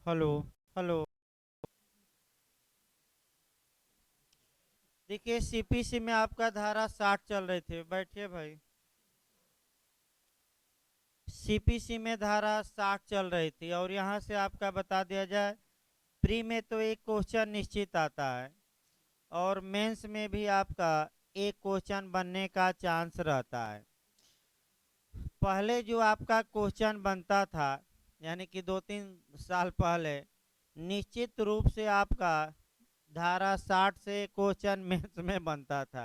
Hello. Hello. देखिए CPC में आपका धारा 60 चल रहे थे, बैठिए भाई। सीपीसी में धारा 60 चल रही थी और यहाँ से आपका बता दिया जाए। प्री में तो एक क्वेश्चन निश्चित आता है और मेंस में भी आपका एक क्वेश्चन बनने का चांस रहता है। पहले जो आपका क्वेश्चन बनता था, यानी कि 2-3 साल पहले, निश्चित रूप से आपका धारा 60 से क्वेश्चन मेंस में बनता था।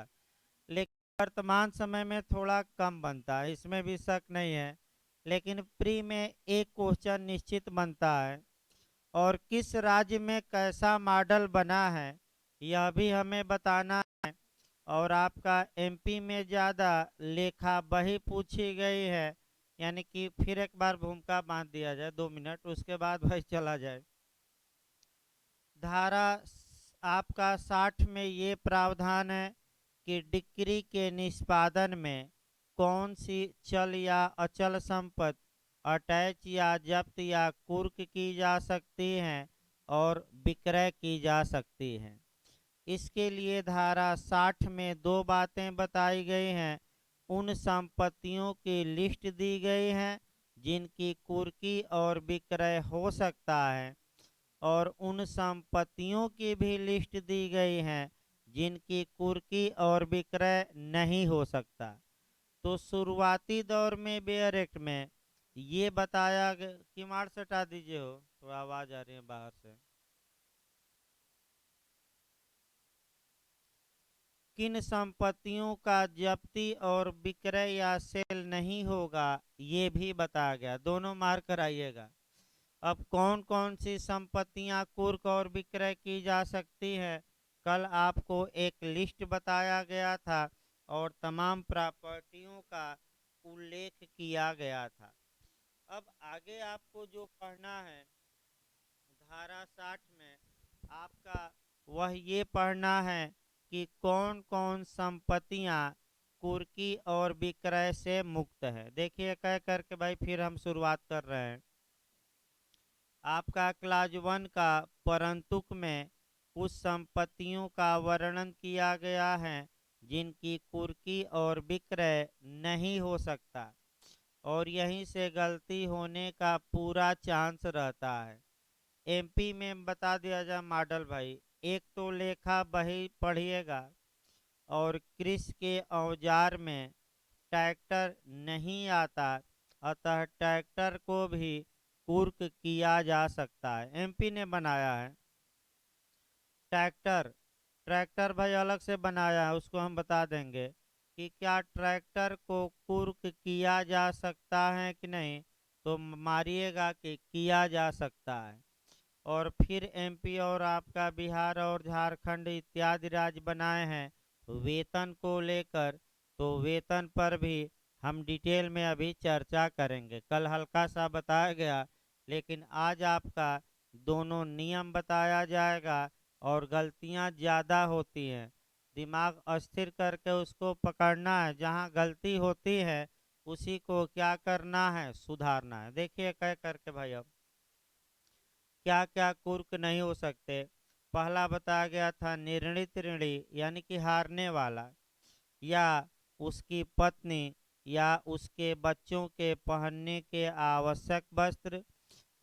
लेकिन वर्तमान समय में थोड़ा कम बनता है, इसमें भी शक नहीं है। लेकिन प्री में एक क्वेश्चन निश्चित बनता है और किस राज्य में कैसा मॉडल बना है यह भी हमें बताना है। और आपका एमपी में ज़्यादा लेखा बही पूछी गई है, यानी कि फिर एक बार भूमिका बांध दिया जाए 2 मिनट, उसके बाद भाई चला जाए। धारा आपका 60 में ये प्रावधान है कि डिक्री के निष्पादन में कौन सी चल या अचल संपत्ति अटैच या जब्त या कुर्क की जा सकती हैं और विक्रय की जा सकती हैं। इसके लिए धारा 60 में दो बातें बताई गई हैं। उन संपत्तियों की लिस्ट दी गई है जिनकी कुर्की और विक्रय हो सकता है और उन संपत्तियों की भी लिस्ट दी गई है जिनकी कुर्की और विक्रय नहीं हो सकता। तो शुरुआती दौर में बेयर एक्ट में ये बताया गया कि मार से हटा दीजिए, हो थोड़ा आवाज आ रही है बाहर से। किन संपत्तियों का जब्ती और विक्रय या सेल नहीं होगा ये भी बताया गया, दोनों मार्क कराइएगा। अब कौन कौन सी संपत्तियां कुर्क और विक्रय की जा सकती है, कल आपको एक लिस्ट बताया गया था और तमाम प्रॉपर्टियों का उल्लेख किया गया था। अब आगे आपको जो पढ़ना है धारा 60 में आपका, वह ये पढ़ना है कि कौन कौन संपत्तियां कुर्की और विक्रय से मुक्त है। देखिए कह करके भाई फिर हम शुरुआत कर रहे हैं। आपका क्लास 1 का परंतुक में उस संपत्तियों का वर्णन किया गया है जिनकी कुर्की और विक्रय नहीं हो सकता और यहीं से गलती होने का पूरा चांस रहता है। एमपी में बता दिया जाए मॉडल भाई, एक तो लेखा बही पढ़िएगा और कृषि के औजार में ट्रैक्टर नहीं आता, अतः ट्रैक्टर को भी कुर्क किया जा सकता है। एमपी ने बनाया है ट्रैक्टर। ट्रैक्टर भाई अलग से बनाया है, उसको हम बता देंगे कि क्या ट्रैक्टर को कुर्क किया जा सकता है कि नहीं। तो मारिएगा कि किया जा सकता है। और फिर एमपी और आपका बिहार और झारखंड इत्यादि राज्य बनाए हैं वेतन को लेकर। तो वेतन पर भी हम डिटेल में अभी चर्चा करेंगे, कल हल्का सा बताया गया लेकिन आज आपका दोनों नियम बताया जाएगा। और गलतियां ज़्यादा होती हैं, दिमाग अस्थिर करके उसको पकड़ना है, जहां गलती होती है उसी को क्या करना है, सुधारना है। देखिए कह करके भाई अब क्या क्या कुर्क नहीं हो सकते। पहला बताया गया था निर्णित ऋणी, यानी कि हारने वाला, या उसकी पत्नी या उसके बच्चों के पहनने के आवश्यक वस्त्र,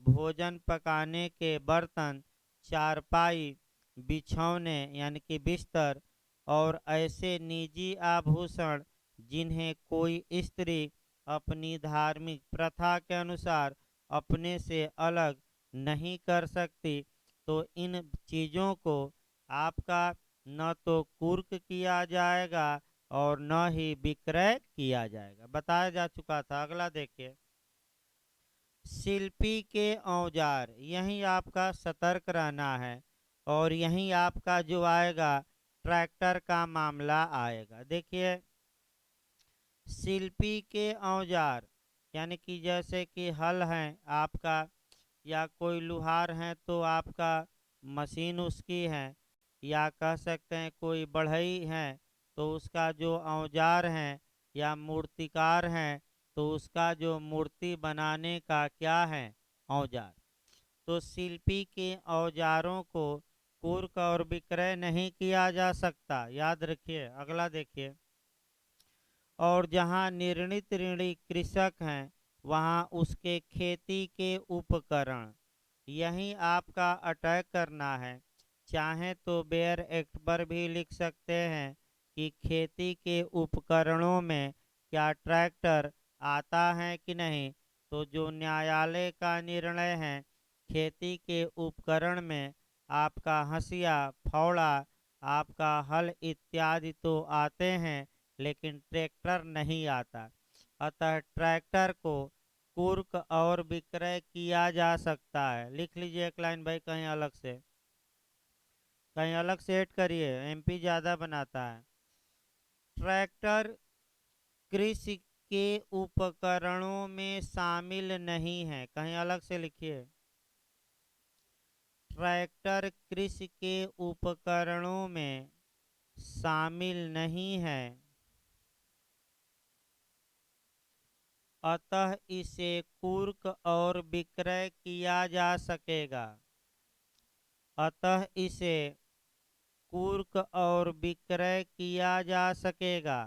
भोजन पकाने के बर्तन, चारपाई, बिछौने यानी कि बिस्तर, और ऐसे निजी आभूषण जिन्हें कोई स्त्री अपनी धार्मिक प्रथा के अनुसार अपने से अलग नहीं कर सकती। तो इन चीज़ों को आपका न तो कुर्क किया जाएगा और न ही विक्रय किया जाएगा, बताया जा चुका था। अगला देखिए, शिल्पी के औजार, यही आपका सतर्क रहना है और यही आपका जो आएगा ट्रैक्टर का मामला आएगा। देखिए शिल्पी के औजार यानी कि जैसे कि हल है आपका, या कोई लुहार है तो आपका मशीन उसकी है, या कह सकते हैं कोई बढ़ई है तो उसका जो औजार है, या मूर्तिकार हैं तो उसका जो मूर्ति बनाने का क्या है, औजार। तो शिल्पी के औजारों को कुर्क और विक्रय नहीं किया जा सकता। याद रखिए। अगला देखिए। और जहाँ निर्णित ऋणी कृषक हैं वहाँ उसके खेती के उपकरण। यही आपका अटैक करना है। चाहे तो बेयर एक्ट पर भी लिख सकते हैं कि खेती के उपकरणों में क्या ट्रैक्टर आता है कि नहीं। तो जो न्यायालय का निर्णय है, खेती के उपकरण में आपका हंसिया, फावड़ा, आपका हल इत्यादि तो आते हैं, लेकिन ट्रैक्टर नहीं आता। अतः ट्रैक्टर को कुर्क और विक्रय किया जा सकता है। लिख लीजिए एक लाइन भाई, कहीं अलग से, कहीं अलग से ऐड करिए, एमपी ज्यादा बनाता है। ट्रैक्टर कृषि के उपकरणों में शामिल नहीं है, कहीं अलग से लिखिए। ट्रैक्टर कृषि के उपकरणों में शामिल नहीं है, अतः इसे कुर्क और विक्रय किया जा सकेगा। अतः इसे कुर्क और विक्रय किया जा सकेगा।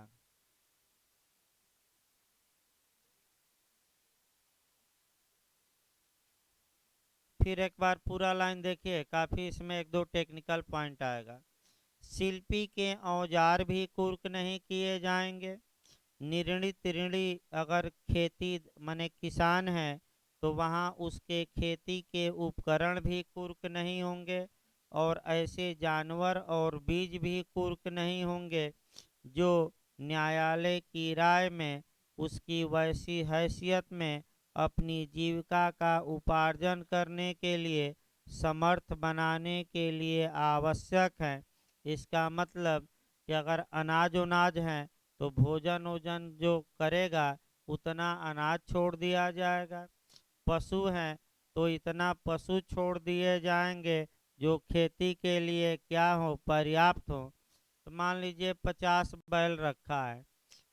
फिर एक बार पूरा लाइन देखिए, काफी इसमें एक दो टेक्निकल पॉइंट आएगा। शिल्पी के औजार भी कुर्क नहीं किए जाएंगे। निर्णित ऋणी अगर खेती माने किसान है तो वहाँ उसके खेती के उपकरण भी कुर्क नहीं होंगे। और ऐसे जानवर और बीज भी कुर्क नहीं होंगे जो न्यायालय की राय में उसकी वैसी हैसियत में अपनी जीविका का उपार्जन करने के लिए समर्थ बनाने के लिए आवश्यक है। इसका मतलब कि अगर अनाज उनाज है तो भोजन ओजन जो करेगा उतना अनाज छोड़ दिया जाएगा। पशु हैं तो इतना पशु छोड़ दिए जाएंगे जो खेती के लिए क्या हो, पर्याप्त हो। तो मान लीजिए 50 बैल रखा है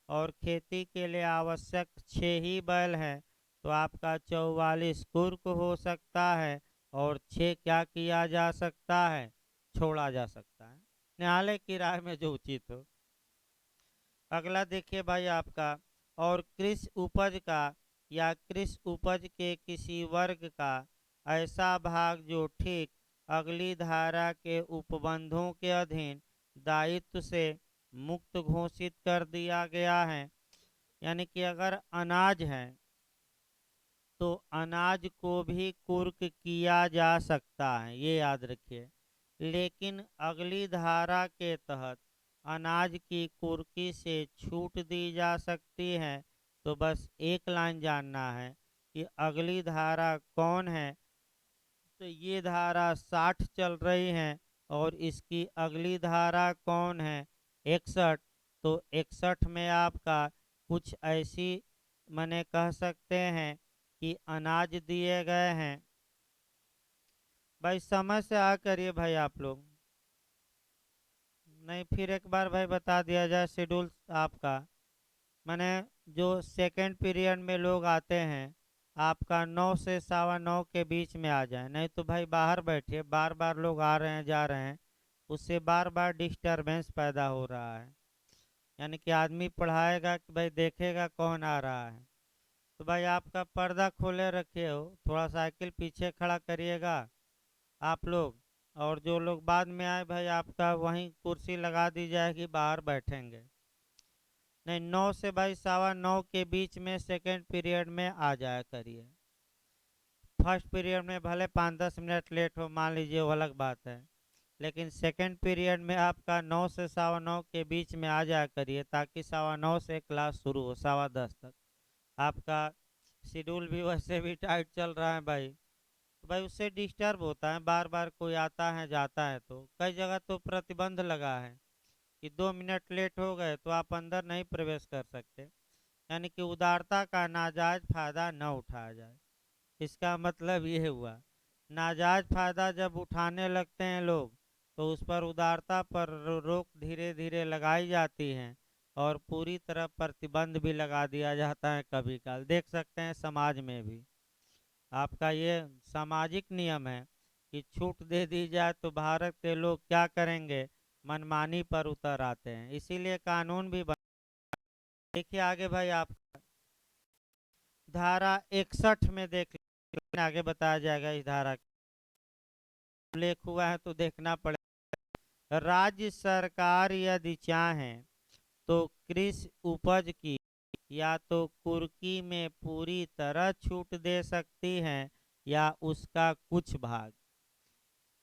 और खेती के लिए आवश्यक 6 ही बैल हैं, तो आपका 44 कुर्क हो सकता है और 6 क्या किया जा सकता है, छोड़ा जा सकता है, न्यायालय की राय में जो उचित हो। अगला देखिए भाई आपका। और कृषि उपज का या कृषि उपज के किसी वर्ग का ऐसा भाग जो ठीक अगली धारा के उपबंधों के अधीन दायित्व से मुक्त घोषित कर दिया गया है। यानी कि अगर अनाज है तो अनाज को भी कुर्क किया जा सकता है, ये याद रखिए। लेकिन अगली धारा के तहत अनाज की कुर्की से छूट दी जा सकती है। तो बस एक लाइन जानना है कि अगली धारा कौन है। तो ये धारा 60 चल रही है और इसकी अगली धारा कौन है, 61। तो 61 में आपका कुछ ऐसी मने कह सकते हैं कि अनाज दिए गए हैं। भाई समझ से आ करिए भाई आप लोग, नहीं फिर एक बार भाई बता दिया जाए शेड्यूल आपका। मैंने जो सेकंड पीरियड में लोग आते हैं आपका 9 से 9:15 के बीच में आ जाए, नहीं तो भाई बाहर बैठिए, बार बार लोग आ रहे हैं जा रहे हैं, उससे बार बार डिस्टरबेंस पैदा हो रहा है। यानी कि आदमी पढ़ाएगा कि भाई देखेगा कौन आ रहा है। तो भाई आपका पर्दा खोले रखे हो, थोड़ा साइकिल पीछे खड़ा करिएगा आप लोग। और जो लोग बाद में आए भाई आपका वहीं कुर्सी लगा दी जाएगी, बाहर बैठेंगे। नहीं 9 से भाई 9:15 के बीच में सेकंड पीरियड में आ जाया करिए। फर्स्ट पीरियड में भले 5-10 मिनट लेट हो, मान लीजिए, वो अलग बात है। लेकिन सेकंड पीरियड में आपका 9 से 9:15 के बीच में आ जाया करिए ताकि 9:15 से क्लास शुरू हो 10:15 तक। आपका शेड्यूल भी वैसे भी टाइट चल रहा है भाई, तो भाई उससे डिस्टर्ब होता है, बार बार कोई आता है जाता है। तो कई जगह तो प्रतिबंध लगा है कि 2 मिनट लेट हो गए तो आप अंदर नहीं प्रवेश कर सकते। यानी कि उदारता का नाजायज फायदा न उठाया जाए, इसका मतलब ये हुआ। नाजायज फायदा जब उठाने लगते हैं लोग तो उस पर उदारता पर रोक धीरे धीरे लगाई जाती है और पूरी तरह प्रतिबंध भी लगा दिया जाता है। कभी काल देख सकते हैं समाज में भी। आपका ये सामाजिक नियम है कि छूट दे दी जाए तो भारत के लोग क्या करेंगे, मनमानी पर उतर आते हैं, इसीलिए कानून भी देखिए आगे भाई आप धारा 61 में देख लें, आगे बताया जाएगा इस धारा का उल्लेख हुआ है तो देखना पड़ेगा। राज्य सरकार यदि चाहें तो कृषि उपज की या तो कुर्की में पूरी तरह छूट दे सकती है या उसका कुछ भाग।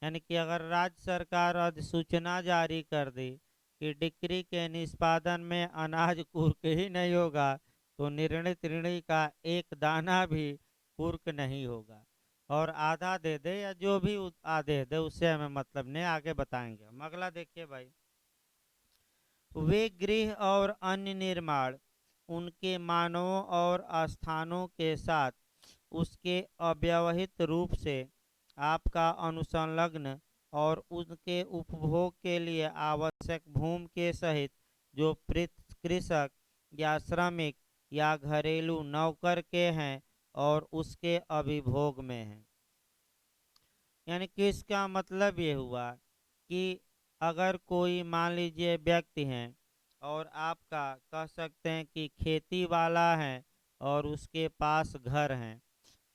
यानी कि अगर राज्य सरकार अधिसूचना जारी कर दी कि डिक्री के निष्पादन में अनाज कुर्क ही नहीं होगा, तो निर्णित ऋणी का एक दाना भी कुर्क नहीं होगा, और आधा दे दे या जो भी आधे दे उससे हमें मतलब नहीं, आगे बताएंगे हम। अगला देखिए भाई, वे गृह और अन्य निर्माण उनके मानवों और स्थानों के साथ उसके अव्यवहित रूप से आपका अनुसंलग्न और उनके उपभोग के लिए आवश्यक भूमि के सहित जो कृषक या श्रमिक या घरेलू नौकर के हैं और उसके अभिभोग में हैं। यानी कि इसका मतलब ये हुआ कि अगर कोई मान लीजिए व्यक्ति हैं और आपका कह सकते हैं कि खेती वाला है और उसके पास घर हैं,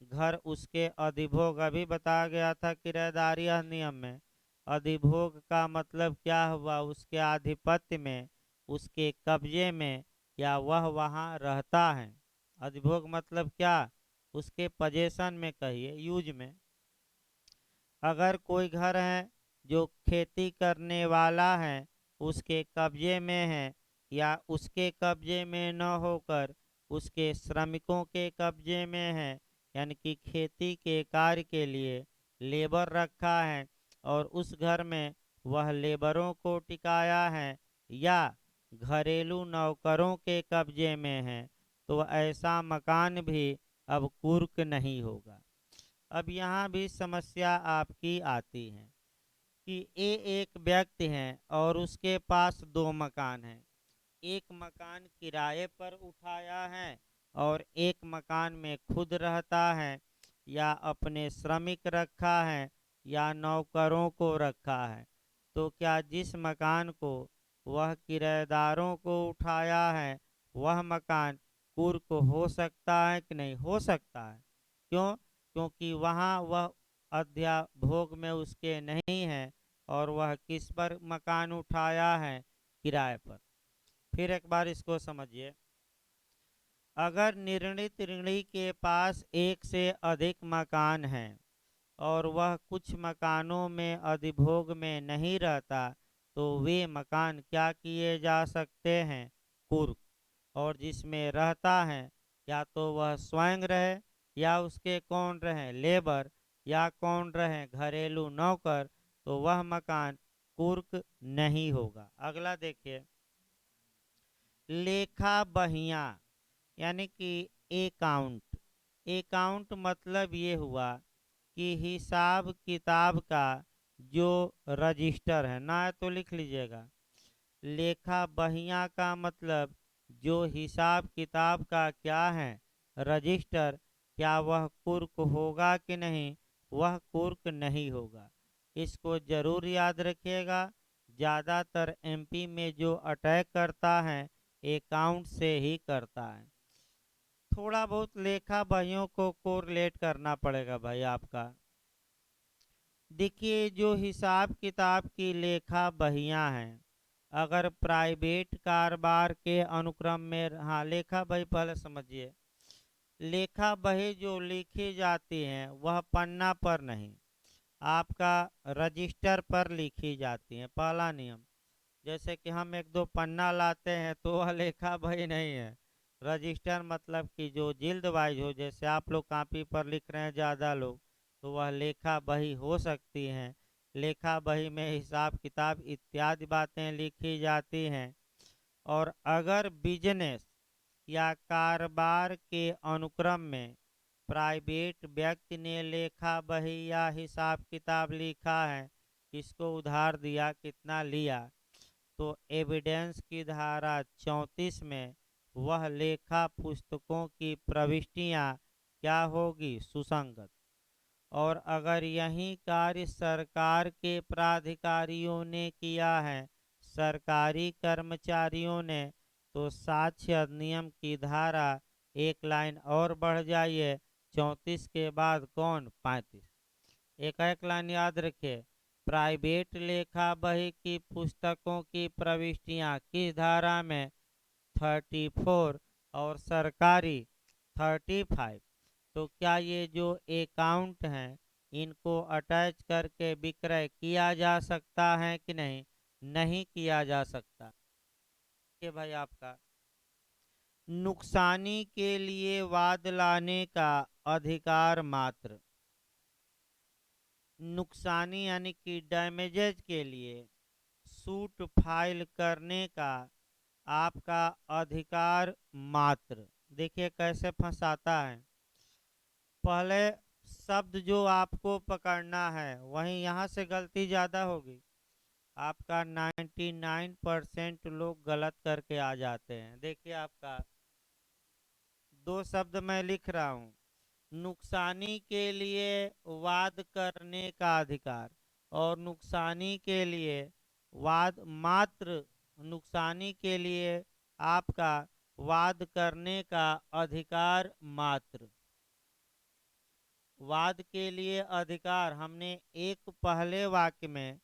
घर उसके अधिभोग, अभी बताया गया था किराएदारी अधिनियम में, अधिभोग का मतलब क्या हुआ, उसके आधिपत्य में, उसके कब्जे में, या वह वहाँ रहता है। अधिभोग मतलब क्या, उसके पजेशन में, कहिए यूज में। अगर कोई घर है जो खेती करने वाला है उसके कब्जे में है या उसके कब्जे में न होकर उसके श्रमिकों के कब्जे में है, यानी कि खेती के कार्य के लिए लेबर रखा है और उस घर में वह लेबरों को टिकाया है, या घरेलू नौकरों के कब्जे में है, तो ऐसा मकान भी अब कुर्क नहीं होगा। अब यहाँ भी समस्या आपकी आती है कि ये एक व्यक्ति है और उसके पास दो मकान हैं, एक मकान किराए पर उठाया है और एक मकान में खुद रहता है, या अपने श्रमिक रखा है या नौकरों को रखा है। तो क्या जिस मकान को वह किराएदारों को उठाया है वह मकान कुर्क हो सकता है कि नहीं हो सकता है? क्यों? क्योंकि वहाँ वह अध्याभोग में उसके नहीं है और वह किस पर मकान उठाया है, किराए पर। फिर एक बार इसको समझिए, अगर निर्णित ऋणी के पास एक से अधिक मकान हैं और वह कुछ मकानों में अधिभोग में नहीं रहता, तो वे मकान क्या किए जा सकते हैं, कुर्क। और जिसमें रहता है या तो वह स्वयं रहे या उसके कौन रहे, लेबर, या कौन रहे, घरेलू नौकर, तो वह मकान कुर्क नहीं होगा। अगला देखिए, लेखा बहिया यानी कि अकाउंट। अकाउंट मतलब ये हुआ कि हिसाब किताब का जो रजिस्टर है ना, तो लिख लीजिएगा। लेखा बहिया का मतलब जो हिसाब किताब का क्या है, रजिस्टर, क्या वह कुर्क होगा कि नहीं, वह कुर्क नहीं होगा। इसको जरूर याद रखिएगा, ज़्यादातर एमपी में जो अटैक करता है अकाउंट से ही करता है। थोड़ा बहुत लेखा बहियों को कोरिलेट करना पड़ेगा भाई आपका। देखिए जो हिसाब किताब की लेखा बहियां हैं, अगर प्राइवेट कारोबार के अनुक्रम में, हाँ लेखा बही पहले समझिए, लेखा बही जो लिखी जाती हैं वह पन्ना पर नहीं, आपका रजिस्टर पर लिखी जाती हैं, पहला नियम। जैसे कि हम एक दो पन्ना लाते हैं तो वह लेखा बही नहीं है, रजिस्टर मतलब कि जो जिल्द वाइज हो, जैसे आप लोग कॉपी पर लिख रहे हैं ज़्यादा लोग, तो वह लेखा बही हो सकती हैं। लेखा बही में हिसाब किताब इत्यादि बातें लिखी जाती हैं। और अगर बिजनेस या कारोबार के अनुक्रम में प्राइवेट व्यक्ति ने लेखा बही या हिसाब किताब लिखा है, किसको उधार दिया, कितना लिया, तो एविडेंस की धारा 34 में वह लेखा पुस्तकों की प्रविष्टियां क्या होगी, सुसंगत। और अगर यही कार्य सरकार के प्राधिकारियों ने किया है, सरकारी कर्मचारियों ने, तो साक्ष्य अधिनियम की धारा एक लाइन और बढ़ जाइए, 34 के बाद कौन, 35। एक एक लाइन याद रखिए। प्राइवेट लेखा बही की पुस्तकों की प्रविष्टियां किस धारा में, 34, और सरकारी 35। तो क्या ये जो अकाउंट हैं इनको अटैच करके विक्रय किया जा सकता है कि नहीं, नहीं किया जा सकता। ये भाई आपका नुकसानी के लिए वाद लाने का अधिकार मात्र, नुकसानी यानी कि डैमेजेज के लिए सूट फाइल करने का आपका अधिकार मात्र। देखिए कैसे फंसाता है। पहले शब्द जो आपको पकड़ना है वहीं यहाँ से गलती ज़्यादा होगी। आपका 99% लोग गलत करके आ जाते हैं। देखिए आपका दो शब्द मैं लिख रहा हूँ, नुकसानी के लिए वाद करने का अधिकार, और नुकसानी के लिए वाद मात्र, नुकसानी के लिए आपका वाद करने का अधिकार मात्र। वाद के लिए अधिकार हमने एक पहले वाक्य में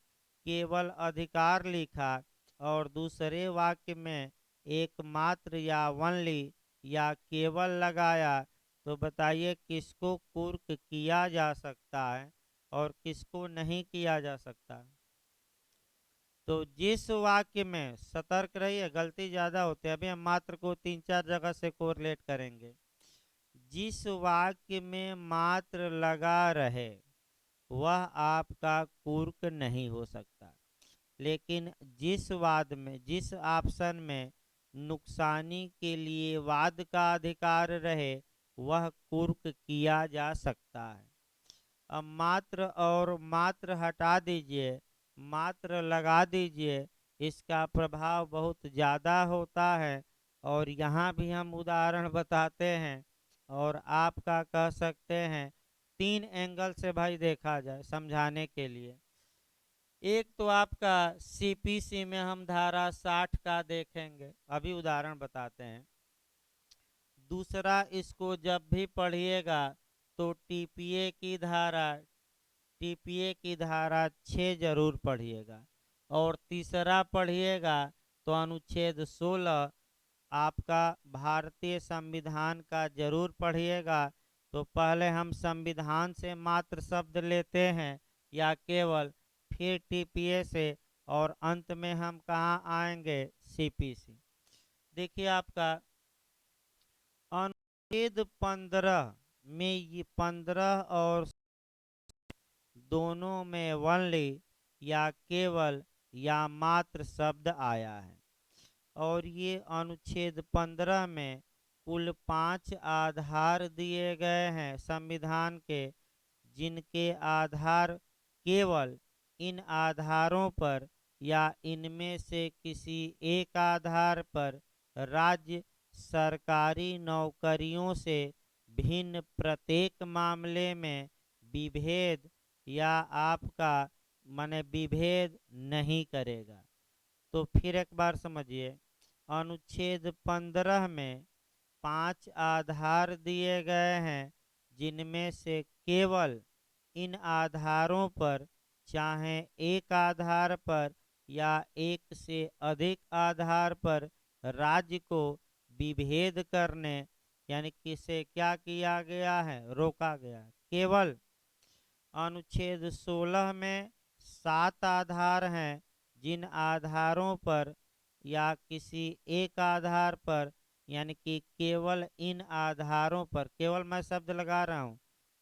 केवल अधिकार लिखा और दूसरे वाक्य में एकमात्र या वनली या केवल लगाया, तो बताइए किसको कुर्क किया जा सकता है और किसको नहीं किया जा सकता। तो जिस वाक्य में, सतर्क रहिए गलती ज्यादा होती है, अभी हम मात्र को 3-4 जगह से कोरिलेट करेंगे। जिस वाक्य में मात्र लगा रहे वह आपका कुर्क नहीं हो सकता, लेकिन जिस वाद में, जिस ऑप्शन में नुकसानी के लिए वाद का अधिकार रहे वह कुर्क किया जा सकता है। अब मात्र और मात्र हटा दीजिए, मात्र लगा दीजिए, इसका प्रभाव बहुत ज़्यादा होता है। और यहाँ भी हम उदाहरण बताते हैं और आपका कह सकते हैं 3 एंगल से भाई देखा जाए समझाने के लिए। एक तो आपका सीपीसी में हम धारा 60 का देखेंगे, अभी उदाहरण बताते हैं। दूसरा, इसको जब भी पढ़िएगा तो टीपीए की धारा 6 जरूर पढ़िएगा। और तीसरा पढ़िएगा तो अनुच्छेद 16 आपका भारतीय संविधान का जरूर पढ़िएगा। तो पहले हम संविधान से मात्र शब्द लेते हैं या केवल, फिर टीपीए से, और अंत में हम कहाँ आएंगे, सीपीसी। देखिए आपका अनुच्छेद 15 में ये 15 और दोनों में वनली या केवल या मात्र शब्द आया है। और ये अनुच्छेद 15 में कुल 5 आधार दिए गए हैं संविधान के, जिनके आधार केवल इन आधारों पर या इनमें से किसी एक आधार पर राज्य सरकारी नौकरियों से भिन्न प्रत्येक मामले में विभेद या आपका माने विभेद नहीं करेगा। तो फिर एक बार समझिए, अनुच्छेद 15 में 5 आधार दिए गए हैं, जिनमें से केवल इन आधारों पर, चाहे एक आधार पर या एक से अधिक आधार पर, राज्य को विभेद करने यानी किसे क्या किया गया है, रोका गया। केवल अनुच्छेद 16 में 7 आधार हैं, जिन आधारों पर या किसी एक आधार पर, यानी कि केवल इन आधारों पर, केवल मैं शब्द लगा रहा हूँ,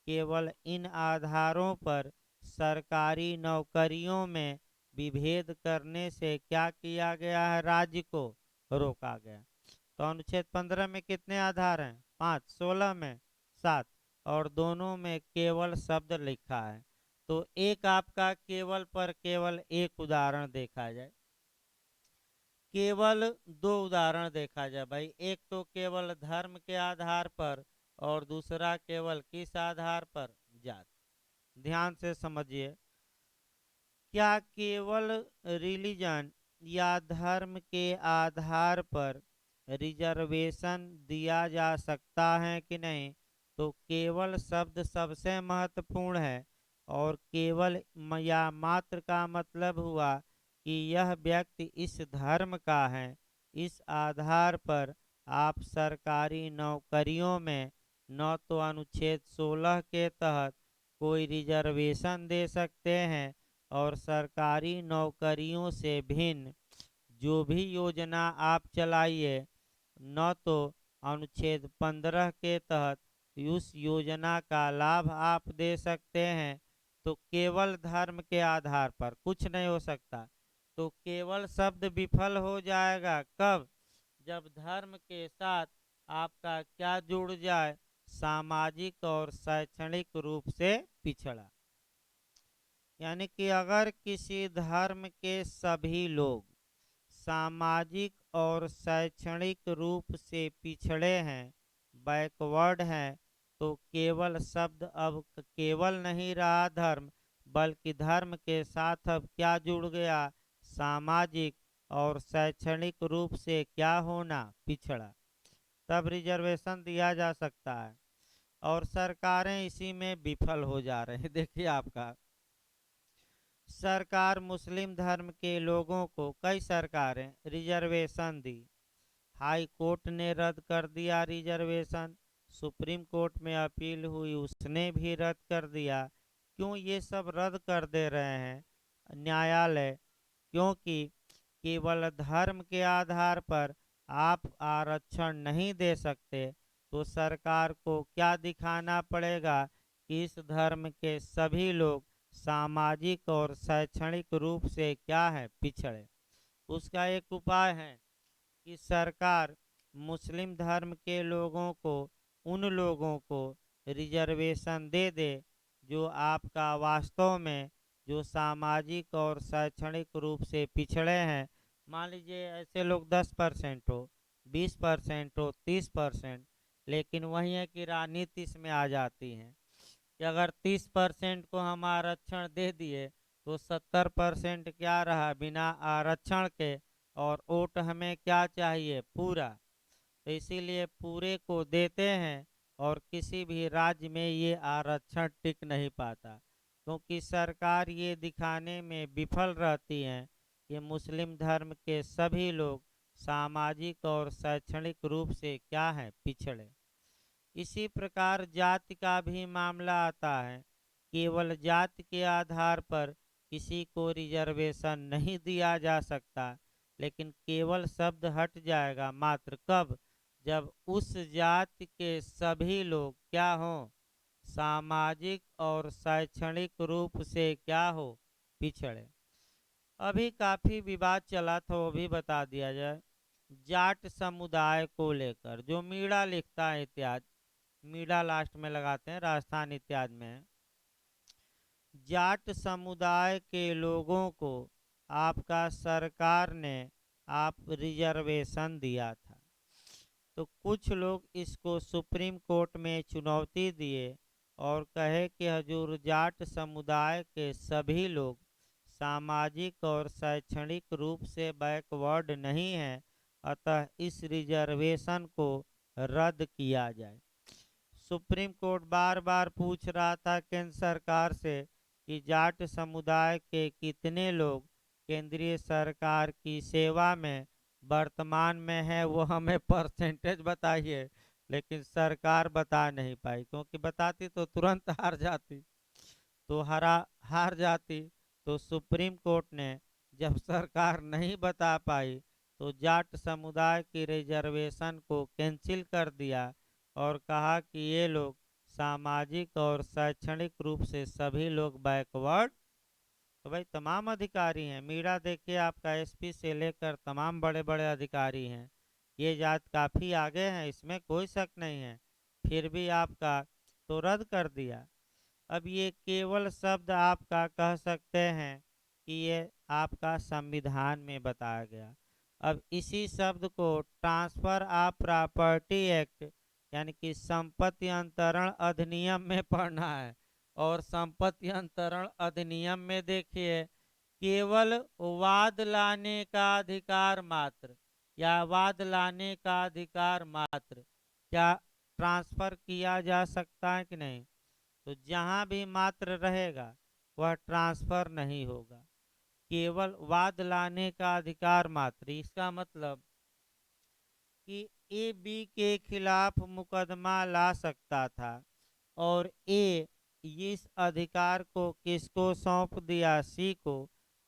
केवल इन आधारों पर सरकारी नौकरियों में विभेद करने से क्या किया गया है, राज्य को रोका गया। तो अनुच्छेद 15 में कितने आधार हैं, 5, 16 में 7, और दोनों में केवल शब्द लिखा है। तो एक आपका केवल पर केवल एक उदाहरण देखा जाए, केवल 2 उदाहरण देखा जाए भाई। एक तो केवल धर्म के आधार पर और दूसरा केवल किस आधार पर? जाति। ध्यान से समझिए, क्या केवल रिलीजन या धर्म के आधार पर रिजर्वेशन दिया जा सकता है कि नहीं? तो केवल शब्द सबसे महत्वपूर्ण है, और केवल या मात्र का मतलब हुआ कि यह व्यक्ति इस धर्म का है। इस आधार पर आप सरकारी नौकरियों में न तो अनुच्छेद 16 के तहत कोई रिजर्वेशन दे सकते हैं, और सरकारी नौकरियों से भिन्न जो भी योजना आप चलाइए, न तो अनुच्छेद 15 के तहत उस योजना का लाभ आप दे सकते हैं। तो केवल धर्म के आधार पर कुछ नहीं हो सकता। तो केवल शब्द विफल हो जाएगा कब? जब धर्म के साथ आपका क्या जुड़ जाए? सामाजिक और शैक्षणिक रूप से पिछड़ा। यानी कि अगर किसी धर्म के सभी लोग सामाजिक और शैक्षणिक रूप से पिछड़े हैं, बैकवर्ड हैं, तो केवल शब्द अब केवल नहीं रहा धर्म, बल्कि धर्म के साथ अब क्या जुड़ गया? सामाजिक और शैक्षणिक रूप से क्या होना? पिछड़ा। तब रिजर्वेशन दिया जा सकता है, और सरकारें इसी में विफल हो जा रही हैं। देखिए, आपका सरकार मुस्लिम धर्म के लोगों को, कई सरकारें रिजर्वेशन दी। हाई कोर्ट ने रद्द कर दिया रिजर्वेशन, सुप्रीम कोर्ट में अपील हुई, उसने भी रद्द कर दिया। क्यों ये सब रद्द कर दे रहे हैं न्यायालय? क्योंकि केवल धर्म के आधार पर आप आरक्षण नहीं दे सकते, तो सरकार को क्या दिखाना पड़ेगा? कि इस धर्म के सभी लोग सामाजिक और शैक्षणिक रूप से क्या है? पिछड़े। उसका एक उपाय है कि सरकार मुस्लिम धर्म के लोगों को, उन लोगों को रिजर्वेशन दे दे जो आपका वास्तव में जो सामाजिक और शैक्षणिक रूप से पिछड़े हैं। मान लीजिए ऐसे लोग 10% हो, 20% हो, 30%, लेकिन वही है कि राजनीति इसमें आ जाती है कि अगर 30% को हम आरक्षण दे दिए, तो 70% क्या रहा बिना आरक्षण के, और वोट हमें क्या चाहिए? पूरा। तो इसीलिए पूरे को देते हैं, और किसी भी राज्य में ये आरक्षण टिक नहीं पाता, क्योंकि सरकार ये दिखाने में विफल रहती है कि मुस्लिम धर्म के सभी लोग सामाजिक और शैक्षणिक रूप से क्या है? पिछड़े। इसी प्रकार जाति का भी मामला आता है। केवल जाति के आधार पर किसी को रिजर्वेशन नहीं दिया जा सकता, लेकिन केवल शब्द हट जाएगा मात्र कब? जब उस जाति के सभी लोग क्या हों? सामाजिक और शैक्षणिक रूप से क्या हो? पिछड़े। अभी काफी विवाद चला था, वो भी बता दिया जाए। जाट समुदाय को लेकर जो मीणा लिखता है इत्यादि, मीणा लास्ट में लगाते हैं, राजस्थान इत्यादि में, जाट समुदाय के लोगों को आपका सरकार ने आप रिजर्वेशन दिया था। तो कुछ लोग इसको सुप्रीम कोर्ट में चुनौती दिए और कहे कि हजूर, जाट समुदाय के सभी लोग सामाजिक और शैक्षणिक रूप से बैकवर्ड नहीं हैं, अतः इस रिजर्वेशन को रद्द किया जाए। सुप्रीम कोर्ट बार बार पूछ रहा था केंद्र सरकार से कि जाट समुदाय के कितने लोग केंद्रीय सरकार की सेवा में वर्तमान में है, वो हमें परसेंटेज बताइए। लेकिन सरकार बता नहीं पाई, क्योंकि बताती तो तुरंत हार जाती, तो हार जाती। तो सुप्रीम कोर्ट ने जब सरकार नहीं बता पाई, तो जाट समुदाय की रिजर्वेशन को कैंसिल कर दिया, और कहा कि ये लोग सामाजिक और शैक्षणिक रूप से सभी लोग बैकवर्ड। तो भाई तमाम अधिकारी हैं, मीरा देखिए आपका एसपी से लेकर तमाम बड़े बड़े अधिकारी हैं, ये जात काफ़ी आगे हैं, इसमें कोई शक नहीं है। फिर भी आपका तो रद्द कर दिया। अब ये केवल शब्द आपका कह सकते हैं कि ये आपका संविधान में बताया गया। अब इसी शब्द को ट्रांसफर ऑफ प्रॉपर्टी एक्ट यानी कि संपत्ति अंतरण अधिनियम में पढ़ना है। और संपत्ति अंतरण अधिनियम में देखिए, केवल वाद लाने का अधिकार मात्र या वाद लाने का अधिकार मात्र क्या ट्रांसफर किया जा सकता है कि नहीं। तो जहां भी मात्र रहेगा वह ट्रांसफर नहीं होगा। केवल वाद लाने का अधिकार मात्र, इसका मतलब कि ए बी के खिलाफ मुकदमा ला सकता था और ए इस अधिकार को किसको सौंप दिया, सी को,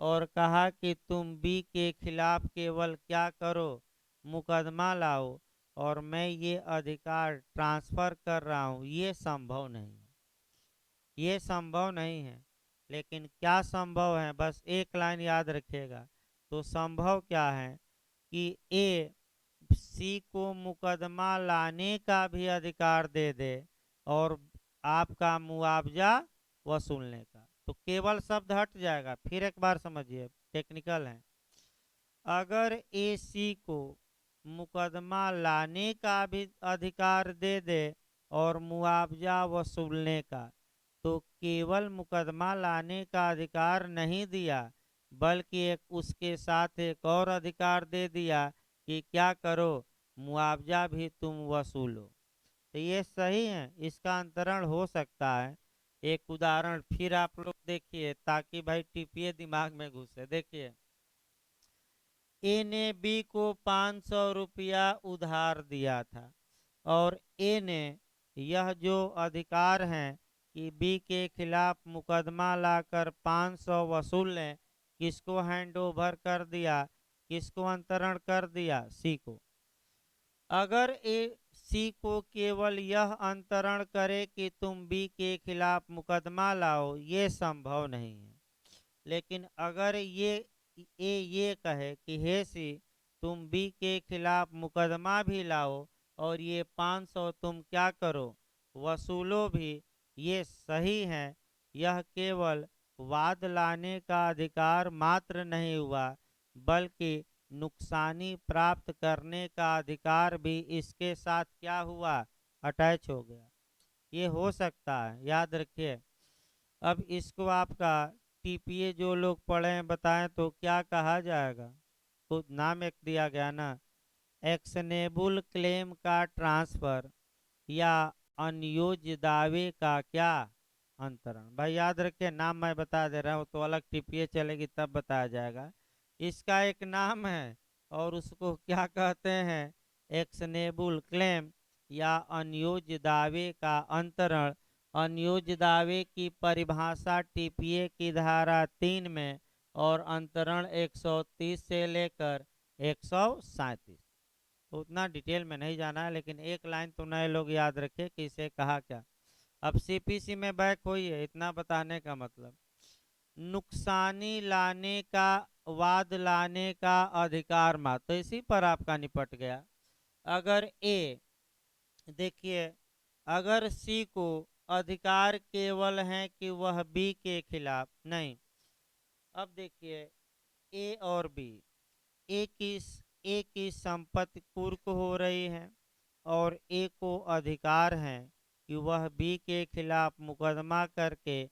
और कहा कि तुम बी के खिलाफ केवल क्या करो, मुकदमा लाओ और मैं ये अधिकार ट्रांसफर कर रहा हूँ। ये संभव नहीं है, ये संभव नहीं है। लेकिन क्या संभव है, बस एक लाइन याद रखिएगा। तो संभव क्या है कि ए सी को मुकदमा लाने का भी अधिकार दे दे और आपका मुआवजा वसूलने का। तो केवल शब्द हट जाएगा। फिर एक बार समझिए, टेक्निकल है। अगर ए सी को मुकदमा लाने का भी अधिकार दे दे और मुआवजा वसूलने का, तो केवल मुकदमा लाने का अधिकार नहीं दिया, बल्कि एक उसके साथ एक और अधिकार दे दिया कि क्या करो, मुआवजा भी तुम वसूलो। तो ये सही है, इसका अंतरण हो सकता है। एक उदाहरण फिर आप लोग देखिए, ताकि भाई टिपिए दिमाग में घुसे। देखिए, ए ने बी को 500 रुपया उधार दिया था और ए ने यह जो अधिकार है कि बी के खिलाफ मुकदमा लाकर 500 वसूल लें, किसको हैंड ओवर कर दिया, किसको अंतरण कर दिया, सी को। अगर ए सी को केवल यह अंतरण करे कि तुम बी के खिलाफ मुकदमा लाओ, ये संभव नहीं है। लेकिन अगर ये कहे कि हे सी, तुम बी के खिलाफ मुकदमा भी लाओ और ये 500 तुम क्या करो, वसूलो भी, ये सही है। यह केवल वाद लाने का अधिकार मात्र नहीं हुआ, बल्कि नुकसानी प्राप्त करने का अधिकार भी इसके साथ क्या हुआ, अटैच हो गया। ये हो सकता है, याद रखिए। अब इसको आपका टीपीए जो लोग पढ़े हैं बताएं तो क्या कहा जाएगा। तो नाम एक दिया गया ना, एक्शनेबल क्लेम का ट्रांसफर या अनयोज्य दावे का क्या अंतरण। भाई याद रखिए, नाम मैं बता दे रहा हूँ, तो अलग टीपीए चलेगी तब बताया जाएगा। इसका एक नाम है और उसको क्या कहते हैं, एक्शनेबल क्लेम या अनयोज्य दावे का अंतरण। अनयोज्य दावे की परिभाषा टीपीए की धारा 3 में और अंतरण 130 से लेकर 137। तो उतना डिटेल में नहीं जाना है, लेकिन एक लाइन तो नए लोग याद रखे कि इसे कहा क्या। अब सीपीसी में बैक हुई है, इतना बताने का मतलब, नुकसानी लाने का, वाद लाने का अधिकार मात्र, तो इसी पर आपका निपट गया। अगर ए, देखिए, अगर सी को अधिकार केवल है कि वह बी के खिलाफ नहीं। अब देखिए, ए और बी, ए की संपत्ति कुर्क हो रही है और ए को अधिकार है कि वह बी के खिलाफ मुकदमा करके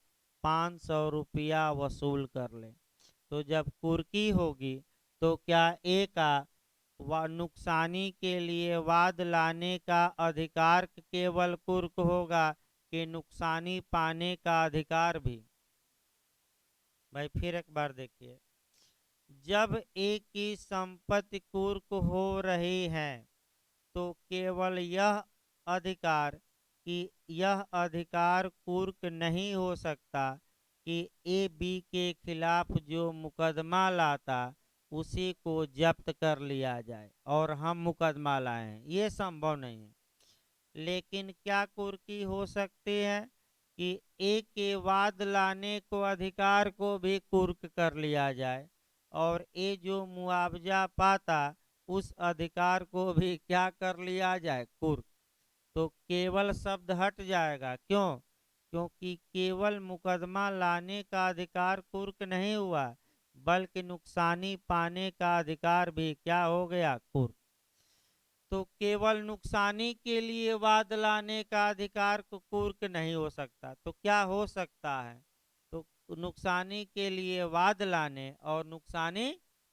500 रुपया वसूल कर ले। तो जब कुर्की होगी तो क्या ए का नुकसानी के लिए वाद लाने का अधिकार केवल कुर्क होगा कि नुकसानी पाने का अधिकार भी। भाई फिर एक बार देखिए, जब एक की संपत्ति कुर्क हो रही है तो केवल यह अधिकार कि यह अधिकार कुर्क नहीं हो सकता कि ए बी के खिलाफ जो मुकदमा लाता उसी को जब्त कर लिया जाए और हम मुकदमा लाएं, ये संभव नहीं है। लेकिन क्या कुर्की हो सकती है कि एक के वाद लाने को अधिकार को भी कुर्क कर लिया जाए और ये जो मुआवजा पाता उस अधिकार को भी क्या कर लिया जाए, कुर्क। तो केवल शब्द हट जाएगा, क्यों, क्योंकि केवल मुकदमा लाने का अधिकार कुर्क नहीं हुआ, बल्कि नुकसानी पाने का अधिकार भी क्या हो गया, कुर्क। तो केवल नुकसानी के लिए वाद लाने का अधिकार कुकुर के नहीं हो सकता, तो क्या हो सकता है? तो नुकसानी के लिए वाद लाने और नुकसानी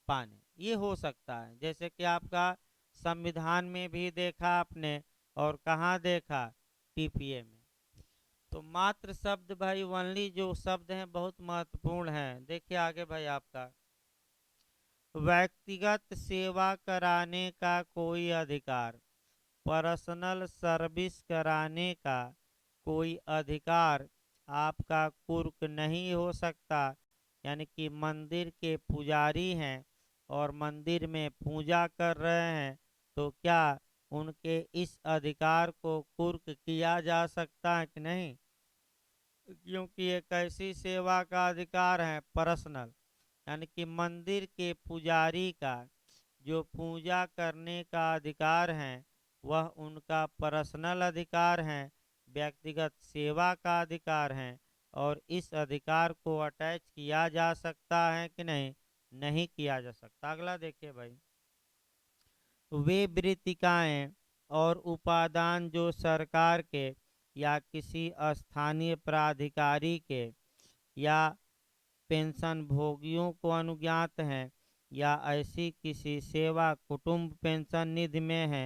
पाने, ये हो सकता है। जैसे कि आपका संविधान में भी देखा आपने, और कहाँ देखा? टीपीए में। तो मात्र शब्द भाई, वनली जो शब्द हैं बहुत महत्वपूर्ण है। देखिए आगे भाई आपका, व्यक्तिगत सेवा कराने का कोई अधिकार, पर्सनल सर्विस कराने का कोई अधिकार आपका कुर्क नहीं हो सकता। यानी कि मंदिर के पुजारी हैं और मंदिर में पूजा कर रहे हैं, तो क्या उनके इस अधिकार को कुर्क किया जा सकता है कि नहीं? क्योंकि एक ऐसी सेवा का अधिकार है पर्सनल, यानी कि मंदिर के पुजारी का जो पूजा करने का अधिकार है वह उनका पर्सनल अधिकार है, व्यक्तिगत सेवा का अधिकार है। और इस अधिकार को अटैच किया जा सकता है कि नहीं? नहीं किया जा सकता। अगला देखिए भाई, वे वृत्तिकाएं और उपादान जो सरकार के या किसी स्थानीय प्राधिकारी के या पेंशन भोगियों को अनुज्ञात हैं, या ऐसी किसी सेवा कुटुंब पेंशन निधि में है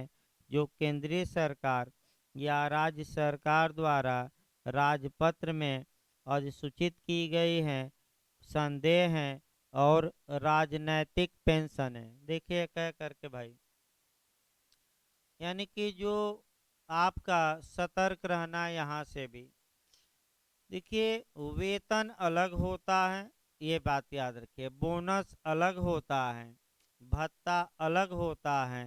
जो केंद्रीय सरकार या राज्य सरकार द्वारा राजपत्र में अधिसूचित की गई हैं, संदेह हैं, और राजनैतिक पेंशन है। देखिए कह करके भाई, यानी कि जो आपका सतर्क रहना यहाँ से भी। देखिए वेतन अलग होता है, ये बात याद रखिए, बोनस अलग होता है, भत्ता अलग होता है,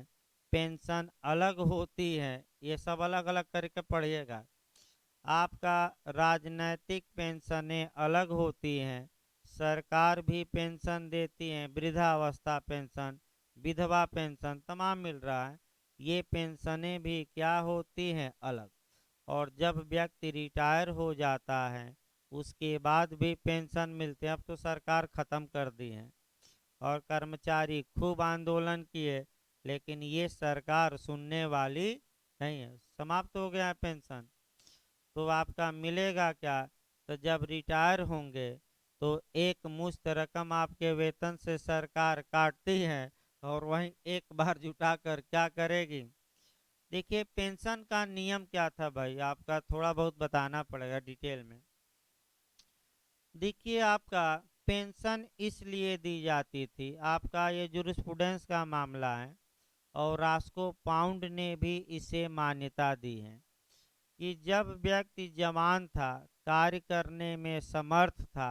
पेंशन अलग होती है, ये सब अलग अलग करके पढ़िएगा। आपका राजनैतिक पेंशनें अलग होती हैं, सरकार भी पेंशन देती है, वृद्धावस्था पेंशन, विधवा पेंशन तमाम मिल रहा है, ये पेंशनें भी क्या होती हैं? अलग। और जब व्यक्ति रिटायर हो जाता है उसके बाद भी पेंशन मिलते हैं। अब तो सरकार ख़त्म कर दी है और कर्मचारी खूब आंदोलन किए, लेकिन ये सरकार सुनने वाली नहीं है, समाप्त हो गया है पेंशन। तो आपका मिलेगा क्या? तो जब रिटायर होंगे तो एक मुश्त रकम आपके वेतन से सरकार काटती है, और वहीं एक बार जुटा कर क्या करेगी? देखिए पेंशन का नियम क्या था भाई, आपका थोड़ा बहुत बताना पड़ेगा डिटेल में। देखिए आपका पेंशन इसलिए दी जाती थी, आपका ये जूरिस्प्रूडेंस का मामला है, और रास्को पाउंड ने भी इसे मान्यता दी है कि जब व्यक्ति जवान था, कार्य करने में समर्थ था,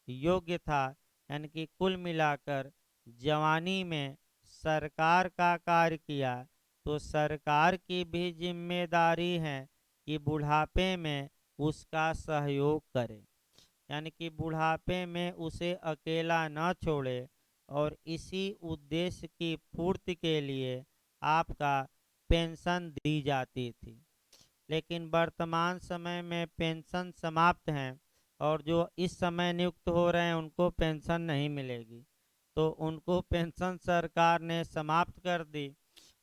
योग्य था, यानी कि कुल मिलाकर जवानी में सरकार का कार्य किया, तो सरकार की भी जिम्मेदारी है कि बुढ़ापे में उसका सहयोग करे, यानी कि बुढ़ापे में उसे अकेला न छोड़े। और इसी उद्देश्य की पूर्ति के लिए आपका पेंशन दी जाती थी। लेकिन वर्तमान समय में पेंशन समाप्त हैं, और जो इस समय नियुक्त हो रहे हैं उनको पेंशन नहीं मिलेगी, तो उनको पेंशन सरकार ने समाप्त कर दी।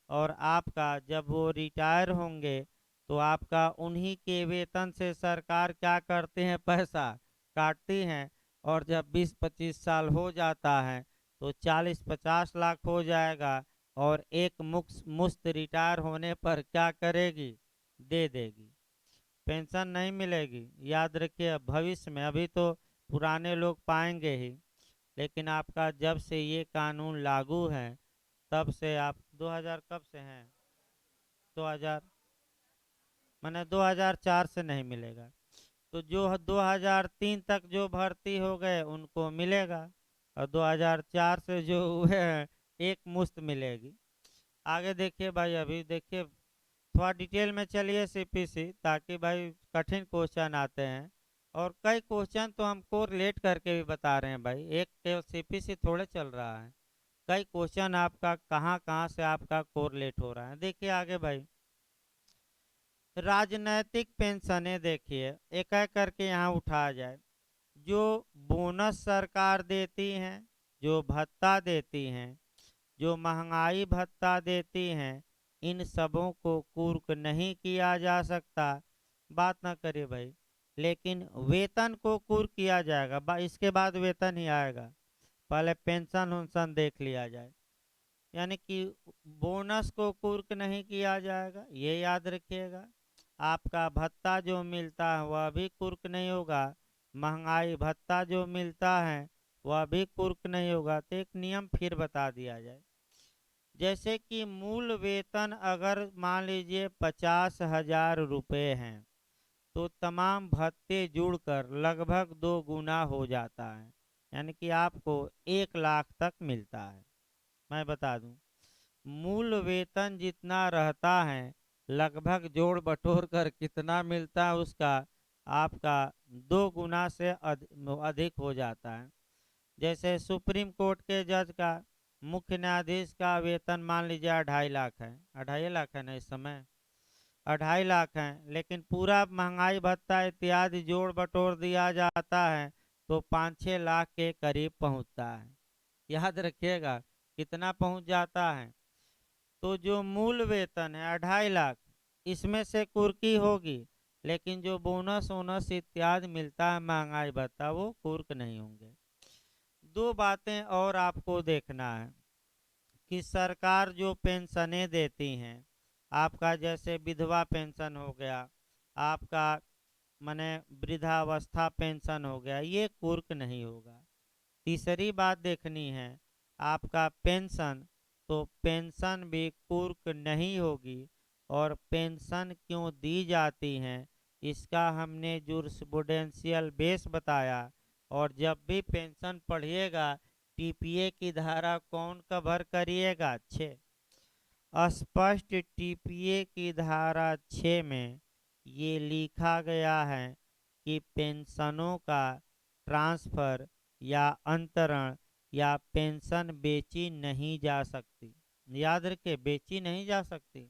और आपका जब वो रिटायर होंगे तो आपका उन्हीं के वेतन से सरकार क्या करते हैं? पैसा काटती हैं। और जब 20-25 साल हो जाता है तो 40-50 लाख हो जाएगा, और एक मुश्त रिटायर होने पर क्या करेगी? दे देगी, पेंशन नहीं मिलेगी। याद रखिए भविष्य में, अभी तो पुराने लोग पाएंगे ही, लेकिन आपका जब से ये कानून लागू है तब से आप 2000 कब से हैं? 2000 मैंने 2004 से नहीं मिलेगा, तो जो 2003 तक जो भर्ती हो गए उनको मिलेगा, और 2004 से जो हुए हैं एक मुश्त मिलेगी। आगे देखिए भाई, अभी देखिए थोड़ा डिटेल में चलिए सीपीसी, ताकि भाई कठिन क्वेश्चन आते हैं, और कई क्वेश्चन तो हमको रिलेट करके भी बता रहे हैं भाई, एक केवल सीपीसी थोड़े चल रहा है, कई क्वेश्चन आपका कहाँ कहाँ से आपका कोरिलेट हो रहा है। देखिए आगे भाई, राजनैतिक पेंशनें देखिए एक एक करके यहाँ उठाया जाए। जो बोनस सरकार देती हैं, जो भत्ता देती हैं, जो महंगाई भत्ता देती हैं, इन सबों को कुर्क नहीं किया जा सकता। बात ना करिए भाई, लेकिन वेतन को कुर्क किया जाएगा, इसके बाद वेतन ही आएगा। पहले पेंशन उन्शन देख लिया जाए। यानी कि बोनस को कुर्क नहीं किया जाएगा, ये याद रखिएगा। आपका भत्ता जो मिलता है वह भी कुर्क नहीं होगा। महंगाई भत्ता जो मिलता है वह भी कुर्क नहीं होगा। तो एक नियम फिर बता दिया जाए। जैसे कि मूल वेतन अगर मान लीजिए 50,000 रुपये हैं, तो तमाम भत्ते जुड़कर लगभग 2 गुना हो जाता है। यानी कि आपको 1 लाख तक मिलता है। मैं बता दूं, मूल वेतन जितना रहता है लगभग जोड़ बटोर कर कितना मिलता है उसका, आपका 2 गुना से अधिक हो जाता है। जैसे सुप्रीम कोर्ट के जज का, मुख्य न्यायाधीश का वेतन मान लीजिए 2.5 लाख है। 2.5 लाख है ना इस समय, 2.5 लाख है, लेकिन पूरा महंगाई भत्ता इत्यादि जोड़ बटोर दिया जाता है तो 5-6 लाख के करीब पहुंचता है। याद रखिएगा कितना पहुंच जाता है। तो जो मूल वेतन है 2.5 लाख, इसमें से कुर्की होगी, लेकिन जो बोनस वोनस इत्यादि मिलता है महंगाई भत्ता, वो कुर्क नहीं होंगे। दो बातें और आपको देखना है कि सरकार जो पेंशनें देती हैं, आपका जैसे विधवा पेंशन हो गया, आपका माने वृद्धावस्था पेंशन हो गया, ये कुर्क नहीं होगा। तीसरी बात देखनी है आपका पेंशन, तो पेंशन भी कुर्क नहीं होगी। और पेंशन क्यों दी जाती हैं इसका हमने जूरिस्प्रूडेंशियल बेस बताया। और जब भी पेंशन पढ़िएगा, टीपीए की धारा कौन कवर करिएगा? 6। स्पष्ट टीपीए की धारा 6 में ये लिखा गया है कि पेंशनों का ट्रांसफर या अंतरण या पेंशन बेची नहीं जा सकती। याद रखिए, बेची नहीं जा सकती।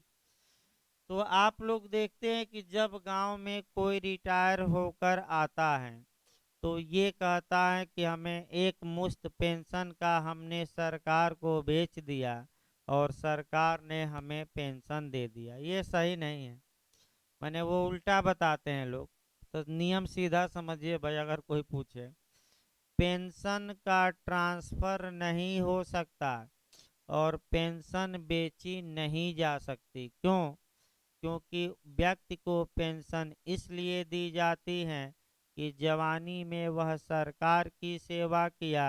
तो आप लोग देखते हैं कि जब गांव में कोई रिटायर होकर आता है तो ये कहता है कि हमें एक मुश्त पेंशन का हमने सरकार को बेच दिया और सरकार ने हमें पेंशन दे दिया। ये सही नहीं है, मैंने वो उल्टा बताते हैं लोग। तो नियम सीधा समझिए भाई, अगर कोई पूछे, पेंशन का ट्रांसफर नहीं हो सकता और पेंशन बेची नहीं जा सकती। क्यों? क्योंकि व्यक्ति को पेंशन इसलिए दी जाती है कि जवानी में वह सरकार की सेवा किया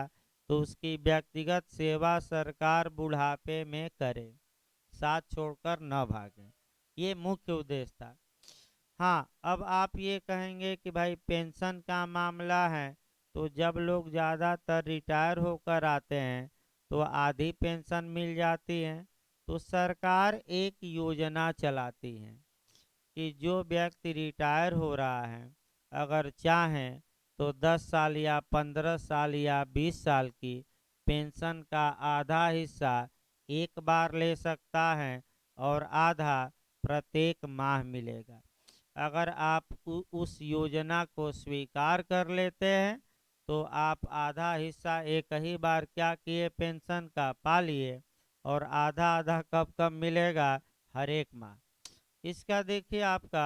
तो उसकी व्यक्तिगत सेवा सरकार बुढ़ापे में करे, साथ छोड़कर न भागे। ये मुख्य उद्देश्य था। हाँ, अब आप ये कहेंगे कि भाई पेंशन का मामला है तो जब लोग ज़्यादातर रिटायर होकर आते हैं तो आधी पेंशन मिल जाती है। तो सरकार एक योजना चलाती है कि जो व्यक्ति रिटायर हो रहा है, अगर चाहें तो 10 साल या 15 साल या 20 साल की पेंशन का आधा हिस्सा एक बार ले सकता है और आधा प्रत्येक माह मिलेगा। अगर आप उस योजना को स्वीकार कर लेते हैं तो आप आधा हिस्सा एक ही बार क्या किए, पेंशन का पा लिए, और आधा आधा कब कब मिलेगा? हर एक माह। इसका देखिए आपका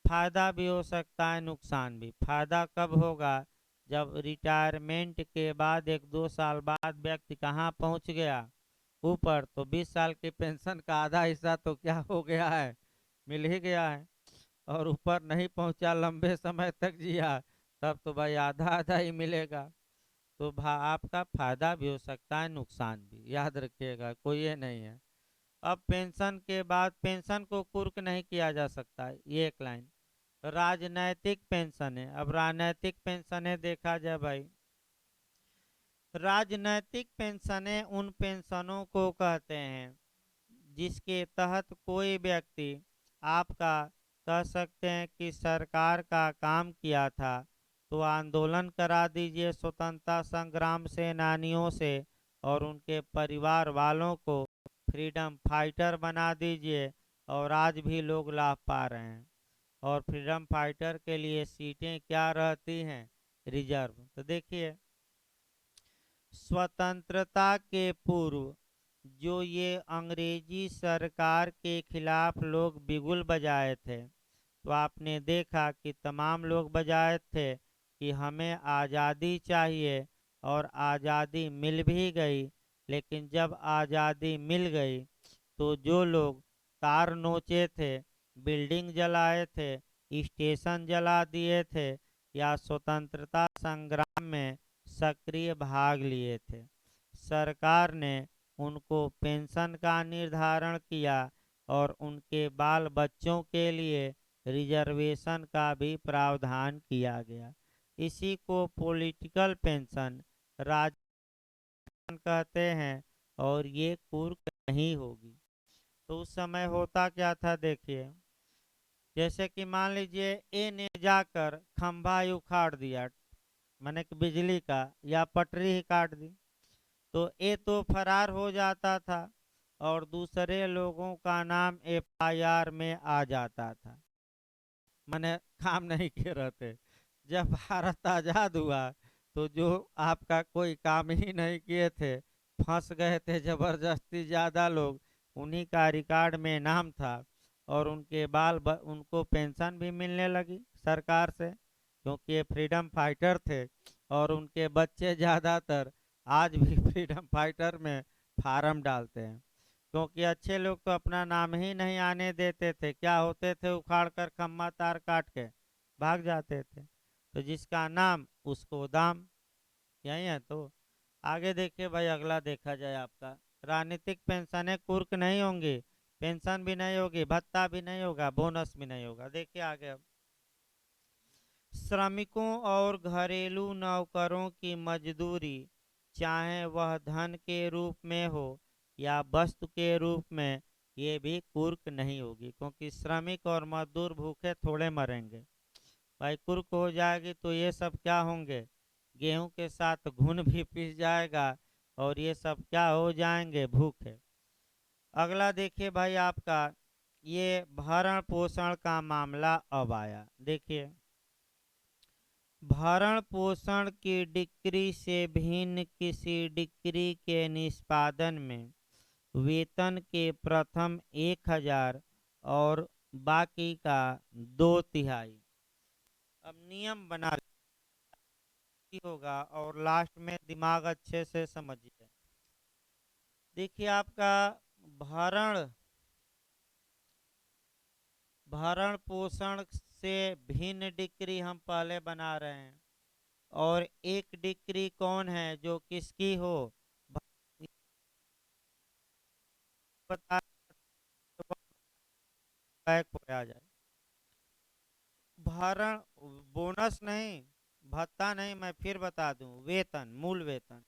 फायदा भी हो सकता है, नुकसान भी। फायदा कब होगा? जब रिटायरमेंट के बाद 1-2 साल बाद व्यक्ति कहाँ पहुँच गया? ऊपर। तो 20 साल की पेंशन का आधा हिस्सा तो क्या हो गया है? मिल ही गया है। और ऊपर नहीं पहुंचा, लंबे समय तक जिया, तब तो भाई आधा आधा ही मिलेगा। तो आपका फायदा भी हो सकता है, नुकसान भी। याद रखिएगा, कोई ये नहीं है। अब पेंशन के बाद पेंशन को कुर्क नहीं किया जा सकता, ये एक लाइन। राजनैतिक पेंशन है। अब राजनैतिक पेंशनें देखा जाए भाई, राजनैतिक पेंशनें उन पेंशनों को कहते हैं जिसके तहत कोई व्यक्ति, आपका कह सकते हैं कि सरकार का काम किया था, तो आंदोलन करा दीजिए स्वतंत्रता संग्राम सेनानियों से और उनके परिवार वालों को फ्रीडम फाइटर बना दीजिए, और आज भी लोग लाभ पा रहे हैं। और फ्रीडम फाइटर के लिए सीटें क्या रहती हैं? रिजर्व। तो देखिए, स्वतंत्रता के पूर्व जो ये अंग्रेजी सरकार के खिलाफ लोग बिगुल बजाए थे, तो आपने देखा कि तमाम लोग बजाए थे कि हमें आज़ादी चाहिए, और आज़ादी मिल भी गई। लेकिन जब आज़ादी मिल गई तो जो लोग तार नोचे थे, बिल्डिंग जलाए थे, स्टेशन जला दिए थे, या स्वतंत्रता संग्राम में सक्रिय भाग लिए थे, सरकार ने उनको पेंशन का निर्धारण किया, और उनके बाल बच्चों के लिए रिजर्वेशन का भी प्रावधान किया गया। इसी को पॉलिटिकल पेंशन कहते हैं, और ये कुर्क नहीं होगी। तो उस समय होता क्या था, देखिए, जैसे कि मान लीजिए ए ने जाकर खंभा ही उखाड़ दिया, माने कि बिजली का, या पटरी ही काट दी, तो ए तो फरार हो जाता था, और दूसरे लोगों का नाम एफआईआर में आ जाता था, माने काम नहीं किए रहते। जब भारत आज़ाद हुआ तो जो आपका कोई काम ही नहीं किए थे, फंस गए थे जबरदस्ती ज़्यादा लोग, उन्हीं का रिकॉर्ड में नाम था, और उनके उनको पेंशन भी मिलने लगी सरकार से, क्योंकि ये फ्रीडम फाइटर थे। और उनके बच्चे ज़्यादातर आज भी फ्रीडम फाइटर में फार्म डालते हैं, क्योंकि अच्छे लोग तो अपना नाम ही नहीं आने देते थे, क्या होते थे, उखाड़ कर खम्मा तार काट के भाग जाते थे। तो जिसका नाम उसको दाम, यही है। तो आगे देखिए भाई, अगला देखा जाए आपका, राजनीतिक पेंशनें कुर्क नहीं होंगी, पेंशन भी नहीं होगी, भत्ता भी नहीं होगा, बोनस भी नहीं होगा। देखिए आगे अब, श्रमिकों और घरेलू नौकरों की मजदूरी, चाहे वह धन के रूप में हो या वस्तु के रूप में, ये भी कुर्क नहीं होगी, क्योंकि श्रमिक और मजदूर भूखे थोड़े मरेंगे। भाई कुर्क हो जाएगी तो ये सब क्या होंगे, गेहूं के साथ घुन भी पिस जाएगा, और ये सब क्या हो जाएंगे, भूखे। अगला देखिए भाई आपका, ये भरण पोषण का मामला अब आया। देखिए, भरण पोषण की डिक्री से भिन्न किसी डिक्री के निष्पादन में वेतन के प्रथम 1,000 और बाकी का 2/3। अब नियम बना होगा, और लास्ट में दिमाग अच्छे से समझिए। देखिए आपका भरण भरण पोषण से भिन्न डिक्री हम पहले बना रहे हैं, और एक डिक्री कौन है जो किसकी हो, बता, बैक हो आ जाए। भरण, बोनस नहीं, भत्ता नहीं, मैं फिर बता दूं, वेतन, मूल वेतन।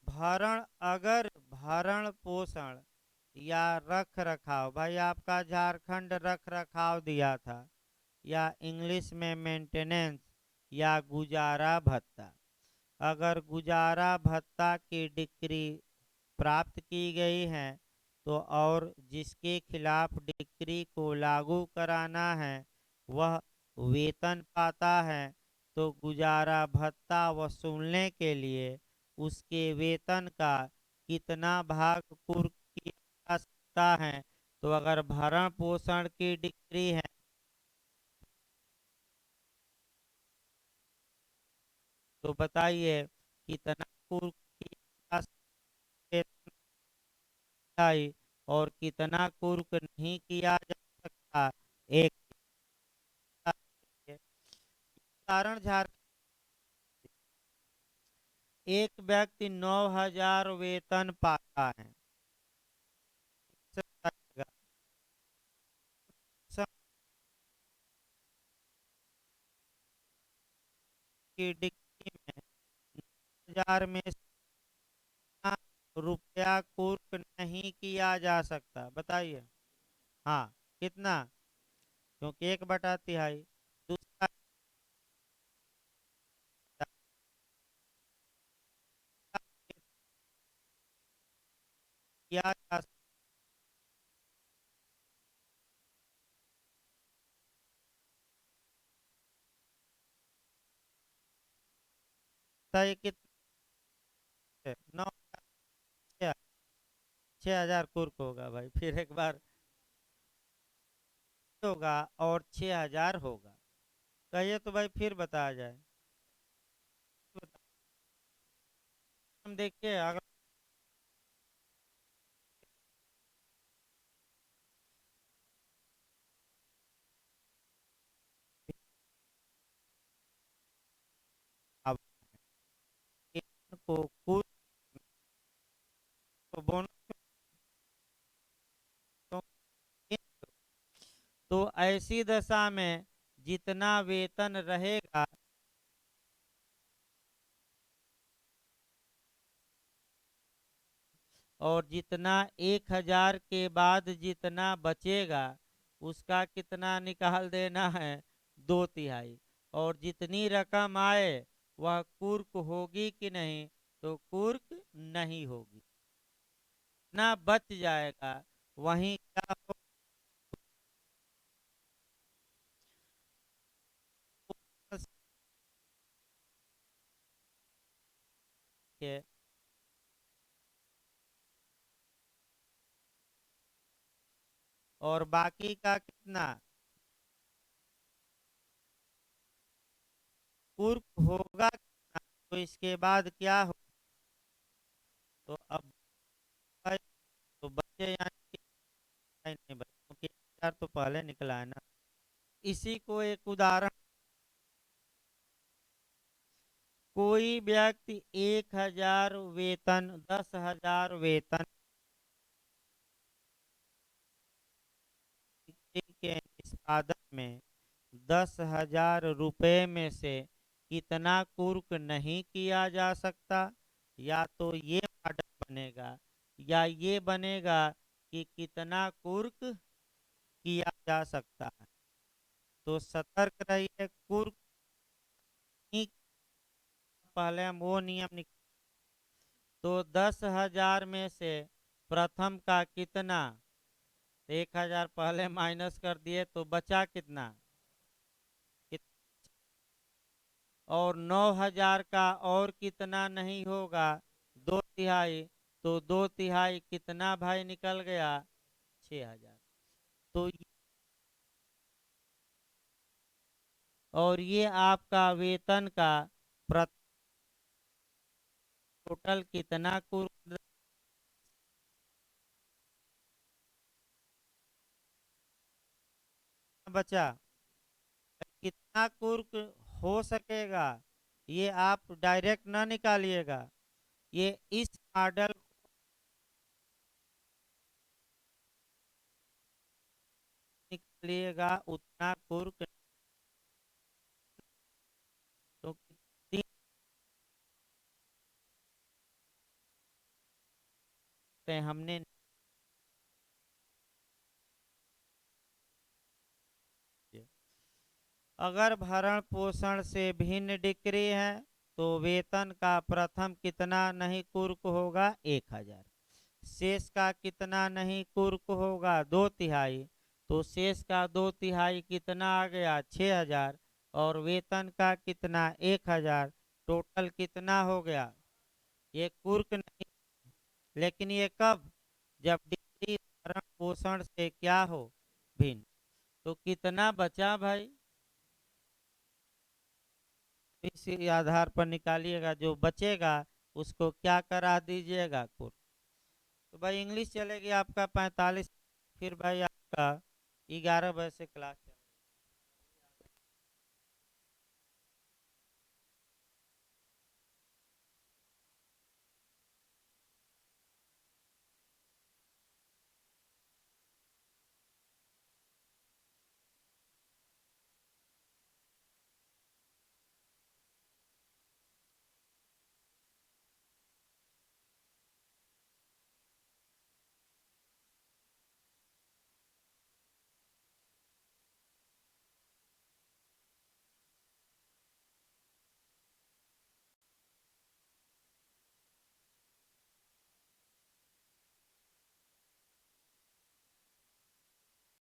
भरण, अगर भरण पोषण या रख रखाव, भाई आपका झारखंड रख रखाव दिया था, या इंग्लिश में मेंटेनेंस, या गुजारा भत्ता, अगर गुजारा भत्ता की डिक्री प्राप्त की गई है, तो और जिसके खिलाफ डिक्री को लागू कराना है वह वेतन पाता है, तो गुजारा भत्ता वसूलने के लिए उसके वेतन का कितना भाग कुर्क किया जा सकता है। तो अगर भरण पोषण की डिक्री है, तो बताइए कितना कुर्क किया जा सकता है, और कितना कुर्क नहीं किया जा सकता। एक उदाहरण, झारखंड एक व्यक्ति 9,000 वेतन पाता है, की डिग्री में 9,000 में से कितना रुपया कुर्क नहीं किया जा सकता, बताइए। हाँ, कितना, क्योंकि 1/3। दूसरा, किया जा सकता है, कितने, 9,000, 6000 कुर्क होगा भाई, फिर एक बार होगा और 6000 होगा। कहिए तो भाई फिर बताया जाए। हम देखिए अगर अब को कुर्क तो बोनस तो ऐसी दशा में जितना वेतन रहेगा और जितना 1000 के बाद जितना बचेगा उसका कितना निकाल देना है, 2/3। और जितनी रकम आए वह कुर्क होगी कि नहीं, तो कुर्क नहीं होगी। ना बच जाएगा वहीं क्या होगा के और बाकी का कितना कुर्क होगा कितना, तो इसके बाद क्या हो, तो अब भाई तो बचे यानी कि नहीं बचे क्योंकि 1000 तो पहले निकला है ना। इसी को एक उदाहरण, कोई व्यक्ति 1000 वेतन 10,000 वेतन के निष्पादन में 10,000 रुपये में से कितना कुर्क नहीं किया जा सकता। या तो ये मॉडल बनेगा या ये बनेगा कि कितना कुर्क किया जा सकता है। तो सतर्क रहिए, कुर्क नहीं, पहले हम वो नियम तो 10,000 में से प्रथम का कितना, 1000 पहले माइनस कर दिए तो बचा कितना, कित- और 9,000 का और कितना नहीं होगा, 2/3। तो 2/3 कितना भाई निकल गया, 6,000। तो और ये आपका वेतन का प्रति टोटल कितना कुल बचा, कितना कुर्क हो सकेगा, ये आप डायरेक्ट ना निकालिएगा, ये इस मॉडल निकालिएगा उतना कुर्क। तो कितनी पे हमने, अगर भरण पोषण से भिन्न डिक्री है तो वेतन का प्रथम कितना नहीं कुर्क होगा, 1000। शेष का कितना नहीं कुर्क होगा, 2/3। तो शेष का 2/3 कितना आ गया, 6,000। और वेतन का कितना, 1000। टोटल कितना हो गया, ये कुर्क नहीं। लेकिन ये कब, जब डिग्री भरण पोषण से क्या हो, भिन्न। तो कितना बचा भाई, इसी आधार पर निकालिएगा, जो बचेगा उसको क्या करा दीजिएगा, कुर्क। तो भाई इंग्लिश चलेगी आपका 45। फिर भाई आपका 11 बजे से क्लास